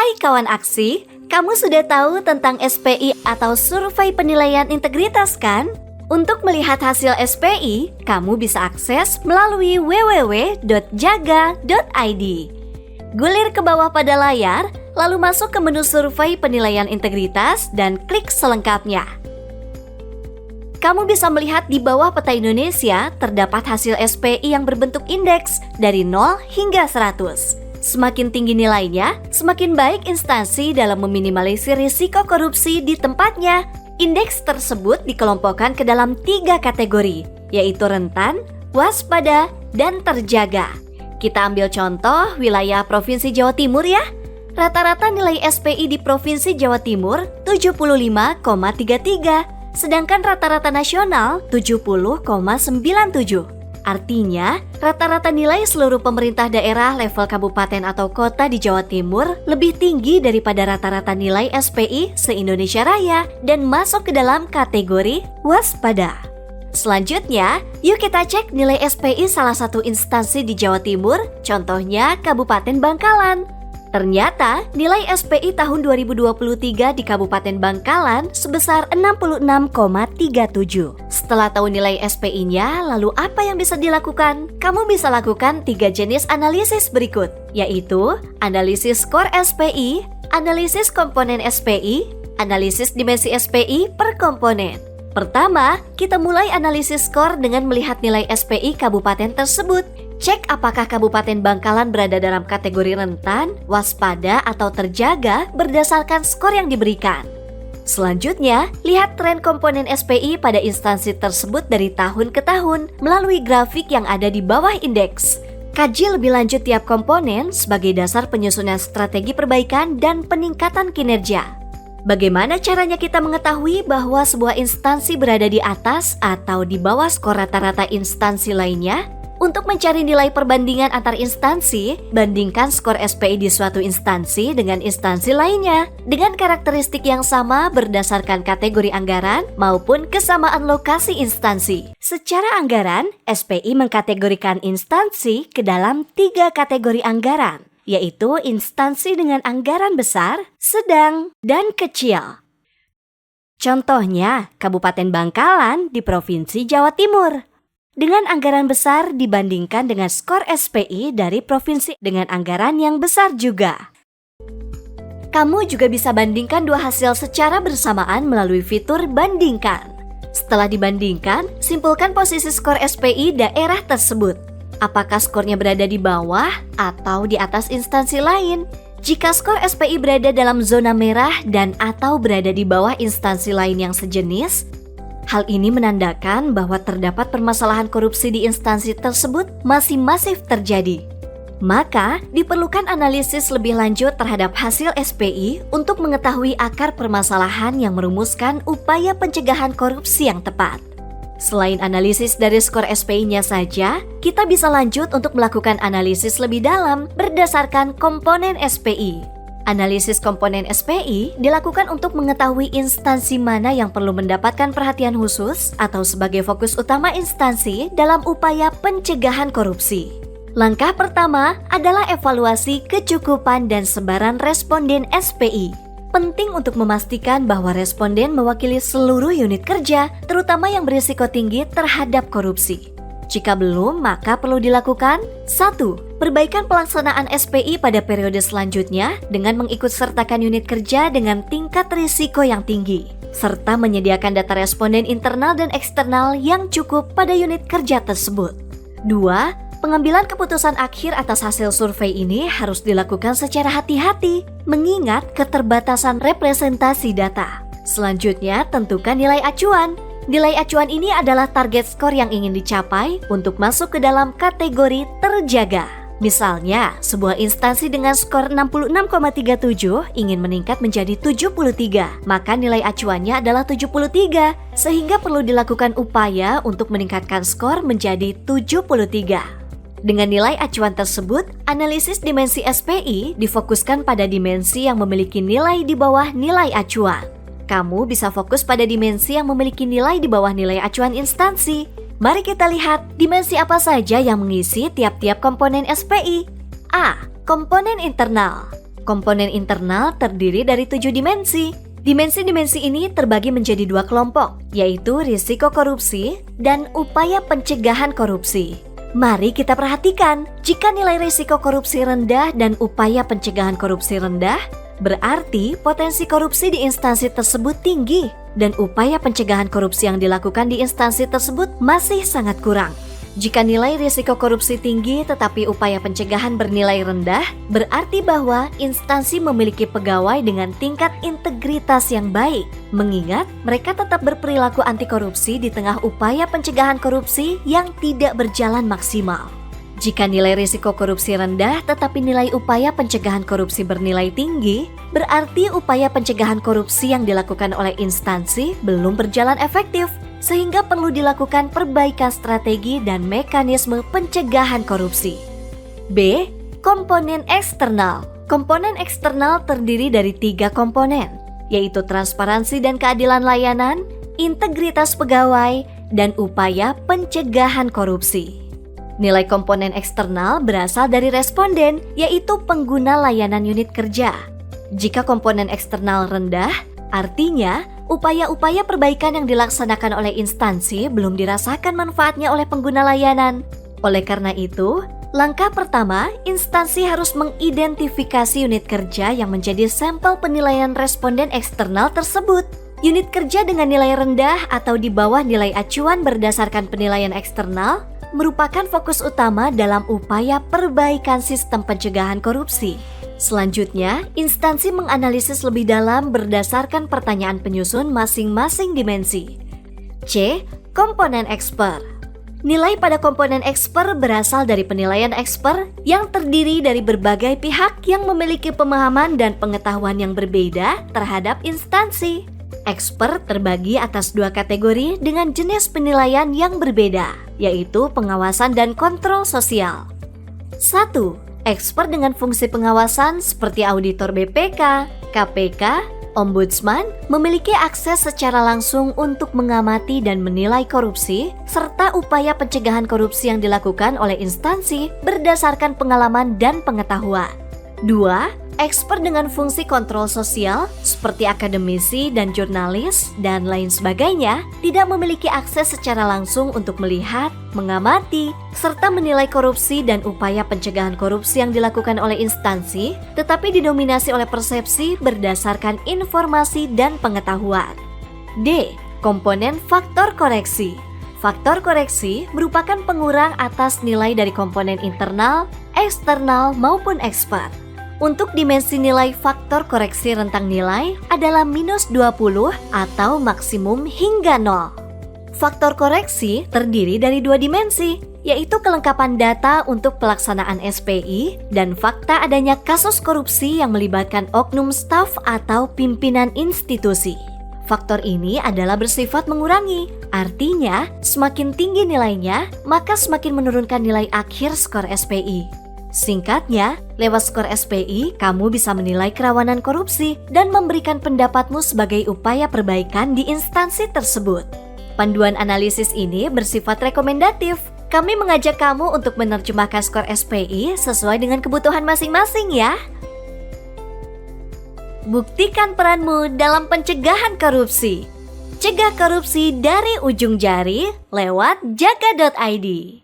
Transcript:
Hai kawan aksi, kamu sudah tahu tentang SPI atau Survei Penilaian Integritas kan? Untuk melihat hasil SPI, kamu bisa akses melalui www.jaga.id. Gulir ke bawah pada layar, lalu masuk ke menu Survei Penilaian Integritas dan klik selengkapnya. Kamu bisa melihat di bawah peta Indonesia terdapat hasil SPI yang berbentuk indeks dari 0 hingga 100. Semakin tinggi nilainya, semakin baik instansi dalam meminimalisir risiko korupsi di tempatnya. Indeks tersebut dikelompokkan ke dalam 3 kategori, yaitu rentan, waspada, dan terjaga. Kita ambil contoh wilayah Provinsi Jawa Timur ya. Rata-rata nilai SPI di Provinsi Jawa Timur 75,33. Sedangkan rata-rata nasional 70,97. Artinya, rata-rata nilai seluruh pemerintah daerah level kabupaten atau kota di Jawa Timur lebih tinggi daripada rata-rata nilai SPI se-Indonesia Raya dan masuk ke dalam kategori waspada. Selanjutnya, yuk kita cek nilai SPI salah satu instansi di Jawa Timur, contohnya Kabupaten Bangkalan. Ternyata nilai SPI tahun 2023 di Kabupaten Bangkalan sebesar 66,37. Setelah tahu nilai SPI-nya, lalu apa yang bisa dilakukan? Kamu bisa lakukan 3 jenis analisis berikut, yaitu analisis skor SPI, analisis komponen SPI, analisis dimensi SPI per komponen. Pertama, kita mulai analisis skor dengan melihat nilai SPI kabupaten tersebut. Cek apakah Kabupaten Bangkalan berada dalam kategori rentan, waspada, atau terjaga berdasarkan skor yang diberikan. Selanjutnya, lihat tren komponen SPI pada instansi tersebut dari tahun ke tahun melalui grafik yang ada di bawah indeks. Kaji lebih lanjut tiap komponen sebagai dasar penyusunan strategi perbaikan dan peningkatan kinerja. Bagaimana caranya kita mengetahui bahwa sebuah instansi berada di atas atau di bawah skor rata-rata instansi lainnya? Untuk mencari nilai perbandingan antar instansi, bandingkan skor SPI di suatu instansi dengan instansi lainnya dengan karakteristik yang sama berdasarkan kategori anggaran maupun kesamaan lokasi instansi. Secara anggaran, SPI mengkategorikan instansi ke dalam 3 kategori anggaran, yaitu instansi dengan anggaran besar, sedang, dan kecil. Contohnya, Kabupaten Bangkalan di Provinsi Jawa Timur dengan anggaran besar dibandingkan dengan skor SPI dari provinsi dengan anggaran yang besar juga. Kamu juga bisa bandingkan 2 hasil secara bersamaan melalui fitur bandingkan. Setelah dibandingkan, simpulkan posisi skor SPI daerah tersebut. Apakah skornya berada di bawah atau di atas instansi lain? Jika skor SPI berada dalam zona merah dan atau berada di bawah instansi lain yang sejenis, hal ini menandakan bahwa terdapat permasalahan korupsi di instansi tersebut masih masif terjadi. Maka, diperlukan analisis lebih lanjut terhadap hasil SPI untuk mengetahui akar permasalahan yang merumuskan upaya pencegahan korupsi yang tepat. Selain analisis dari skor SPI-nya saja, kita bisa lanjut untuk melakukan analisis lebih dalam berdasarkan komponen SPI. Analisis komponen SPI dilakukan untuk mengetahui instansi mana yang perlu mendapatkan perhatian khusus atau sebagai fokus utama instansi dalam upaya pencegahan korupsi. Langkah pertama adalah evaluasi kecukupan dan sebaran responden SPI. Penting untuk memastikan bahwa responden mewakili seluruh unit kerja, terutama yang berisiko tinggi terhadap korupsi. Jika belum, maka perlu dilakukan 1. Perbaikan pelaksanaan SPI pada periode selanjutnya dengan mengikutsertakan unit kerja dengan tingkat risiko yang tinggi, serta menyediakan data responden internal dan eksternal yang cukup pada unit kerja tersebut. 2. Pengambilan keputusan akhir atas hasil survei ini harus dilakukan secara hati-hati, mengingat keterbatasan representasi data. Selanjutnya, tentukan nilai acuan. Nilai acuan ini adalah target skor yang ingin dicapai untuk masuk ke dalam kategori terjaga. Misalnya, sebuah instansi dengan skor 66,37 ingin meningkat menjadi 73, maka nilai acuannya adalah 73, sehingga perlu dilakukan upaya untuk meningkatkan skor menjadi 73. Dengan nilai acuan tersebut, analisis dimensi SPI difokuskan pada dimensi yang memiliki nilai di bawah nilai acuan. Kamu bisa fokus pada dimensi yang memiliki nilai di bawah nilai acuan instansi. Mari kita lihat dimensi apa saja yang mengisi tiap-tiap komponen SPI. A. Komponen internal. Komponen internal terdiri dari 7 dimensi. Dimensi-dimensi ini terbagi menjadi 2 kelompok, yaitu risiko korupsi dan upaya pencegahan korupsi. Mari kita perhatikan, jika nilai risiko korupsi rendah dan upaya pencegahan korupsi rendah, berarti potensi korupsi di instansi tersebut tinggi dan upaya pencegahan korupsi yang dilakukan di instansi tersebut masih sangat kurang. Jika nilai risiko korupsi tinggi tetapi upaya pencegahan bernilai rendah, berarti bahwa instansi memiliki pegawai dengan tingkat integritas yang baik, mengingat mereka tetap berperilaku anti korupsi di tengah upaya pencegahan korupsi yang tidak berjalan maksimal. Jika nilai risiko korupsi rendah tetapi nilai upaya pencegahan korupsi bernilai tinggi, berarti upaya pencegahan korupsi yang dilakukan oleh instansi belum berjalan efektif, sehingga perlu dilakukan perbaikan strategi dan mekanisme pencegahan korupsi. B. Komponen eksternal. Komponen eksternal terdiri dari 3 komponen, yaitu transparansi dan keadilan layanan, integritas pegawai, dan upaya pencegahan korupsi. Nilai komponen eksternal berasal dari responden, yaitu pengguna layanan unit kerja. Jika komponen eksternal rendah, artinya upaya-upaya perbaikan yang dilaksanakan oleh instansi belum dirasakan manfaatnya oleh pengguna layanan. Oleh karena itu, langkah pertama, instansi harus mengidentifikasi unit kerja yang menjadi sampel penilaian responden eksternal tersebut. Unit kerja dengan nilai rendah atau di bawah nilai acuan berdasarkan penilaian eksternal merupakan fokus utama dalam upaya perbaikan sistem pencegahan korupsi. Selanjutnya, instansi menganalisis lebih dalam berdasarkan pertanyaan penyusun masing-masing dimensi. C. Komponen eksper. Nilai pada komponen eksper berasal dari penilaian eksper yang terdiri dari berbagai pihak yang memiliki pemahaman dan pengetahuan yang berbeda terhadap instansi. Eksper terbagi atas 2 kategori dengan jenis penilaian yang berbeda, yaitu pengawasan dan kontrol sosial. 1. Eksper dengan fungsi pengawasan seperti auditor BPK, KPK, Ombudsman memiliki akses secara langsung untuk mengamati dan menilai korupsi serta upaya pencegahan korupsi yang dilakukan oleh instansi berdasarkan pengalaman dan pengetahuan. 2. Eksper dengan fungsi kontrol sosial seperti akademisi dan jurnalis dan lain sebagainya tidak memiliki akses secara langsung untuk melihat, mengamati, serta menilai korupsi dan upaya pencegahan korupsi yang dilakukan oleh instansi, tetapi didominasi oleh persepsi berdasarkan informasi dan pengetahuan. D. Komponen faktor koreksi. Faktor koreksi merupakan pengurang atas nilai dari komponen internal, eksternal maupun eksper. Untuk dimensi nilai faktor koreksi rentang nilai adalah -20 atau maksimum hingga 0. Faktor koreksi terdiri dari 2 dimensi, yaitu kelengkapan data untuk pelaksanaan SPI dan fakta adanya kasus korupsi yang melibatkan oknum staf atau pimpinan institusi. Faktor ini adalah bersifat mengurangi, artinya semakin tinggi nilainya, maka semakin menurunkan nilai akhir skor SPI. Singkatnya, lewat skor SPI, kamu bisa menilai kerawanan korupsi dan memberikan pendapatmu sebagai upaya perbaikan di instansi tersebut. Panduan analisis ini bersifat rekomendatif. Kami mengajak kamu untuk menerjemahkan skor SPI sesuai dengan kebutuhan masing-masing ya. Buktikan peranmu dalam pencegahan korupsi. Cegah korupsi dari ujung jari lewat jaga.id.